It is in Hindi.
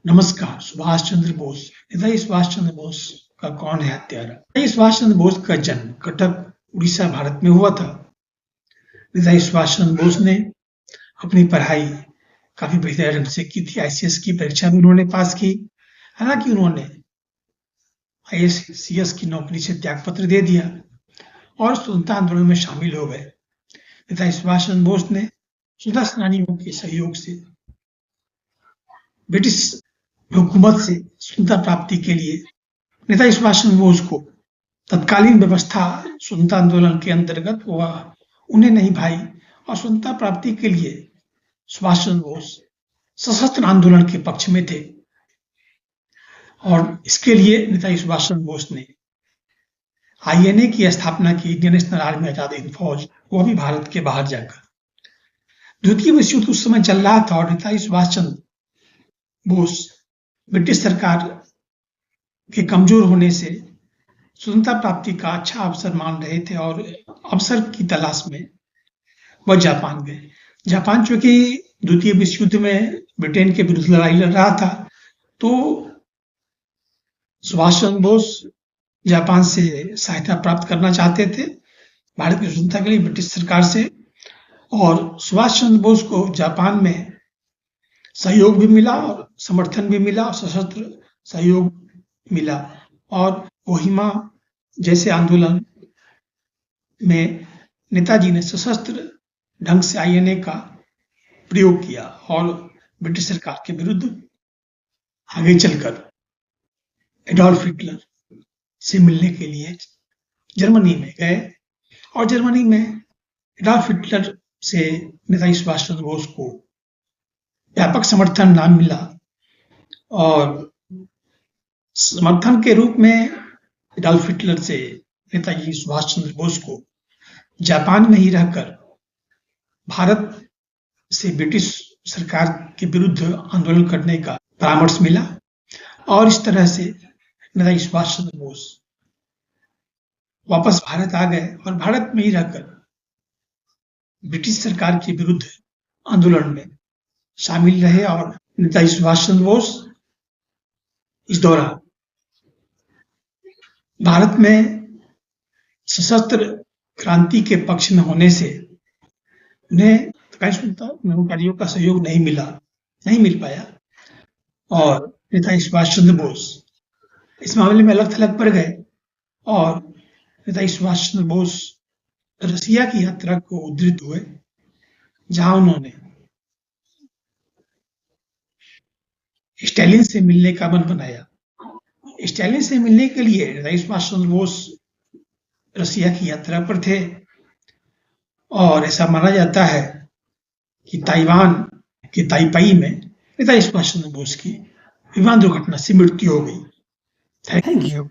नमस्कार। सुभाष चंद्र बोस, नेताजी सुभाष चंद्र बोस का कौन है हत्यारा? नेताजी सुभाष चंद्र बोस का जन्म कटक, उड़ीसा, भारत में हुआ था। नेताजी सुभाष चंद्र बोस ने अपनी पढ़ाई काफी बेहतर ढंग से की थी। आईसीएस की परीक्षा भी उन्होंने पास की। हालांकि उन्होंने आईएएस की नौकरी से त्यागपत्र दे दिया और स्वतंत्रता आंदोलन में शामिल हो गए। नेताजी सुभाष चंद्र बोस ने स्वतंत्रता सेनानियों के सहयोग से ब्रिटिश हुकूमत से स्वतंत्रता प्राप्ति के लिए नेताजी सुभाष चंद्र बोस को तत्कालीन व्यवस्था स्वतंत्रता आंदोलन के अंतर्गत उन्हें नहीं भाई और स्वतंत्रता प्राप्ति के लिए सुभाष चंद्र बोस सशस्त्र आंदोलन के पक्ष में थे और इसके लिए नेताजी सुभाष चंद्र बोस ने आईएनए की स्थापना की, Indian national army Azad Hind फौज, वो भी भारत के बाहर जाकर। द्वितीय विश्व युद्ध उस समय चल रहा था और नेताजी सुभाष चंद्र बोस ब्रिटिश सरकार के कमजोर होने से स्वतंत्रता प्राप्ति का अच्छा अवसर मान रहे थे और अवसर की तलाश में वह जापान गए। जापान चूंकि द्वितीय विश्व युद्ध में ब्रिटेन के विरुद्ध लड़ाई लड़ रहा था, तो सुभाष चंद्र बोस जापान से सहायता प्राप्त करना चाहते थे भारत की स्वतंत्रता के लिए ब्रिटिश सरकार से। और सुभाष चंद्र बोस को जापान में सहयोग भी मिला और समर्थन भी मिला और सशस्त्र सहयोग मिला और कोहिमा जैसे आंदोलन में नेताजी ने सशस्त्र ढंग से आईएनए का प्रयोग किया और ब्रिटिश सरकार के विरुद्ध आगे चलकर एडोल्फ हिटलर से मिलने के लिए जर्मनी में गए और जर्मनी में एडोल्फ हिटलर से नेताजी सुभाष चंद्र बोस को व्यापक समर्थन ना मिला और समर्थन के रूप में एडोल्फ हिटलर से नेताजी सुभाष चंद्र बोस को जापान में ही रहकर भारत से ब्रिटिश सरकार के विरुद्ध आंदोलन करने का परामर्श मिला और इस तरह से नेताजी सुभाष चंद्र बोस वापस भारत आ गए और भारत में ही रहकर ब्रिटिश सरकार के विरुद्ध आंदोलन में शामिल रहे और नेताजी सुभाष चंद्र बोस इस दौरान भारत में सशस्त्र क्रांति के पक्ष में होने से उन्हें क्रांतिकारियों का सहयोग नहीं मिल पाया और नेताजी सुभाष चंद्र बोस इस मामले में अलग थलग पड़ गए और नेताजी सुभाष चंद्र बोस रसिया की यात्रा को उद्धृत हुए, जहां उन्होंने स्टालिन से मिलने का मन बनाया। स्टालिन से मिलने के लिए नेताजी सुभाष चंद्र बोस रसिया की यात्रा पर थे और ऐसा माना जाता है कि ताइवान के ताइपाई में नेताजी सुभाष चंद्र बोस की विमान दुर्घटना से मृत्यु हो गई। Thank you.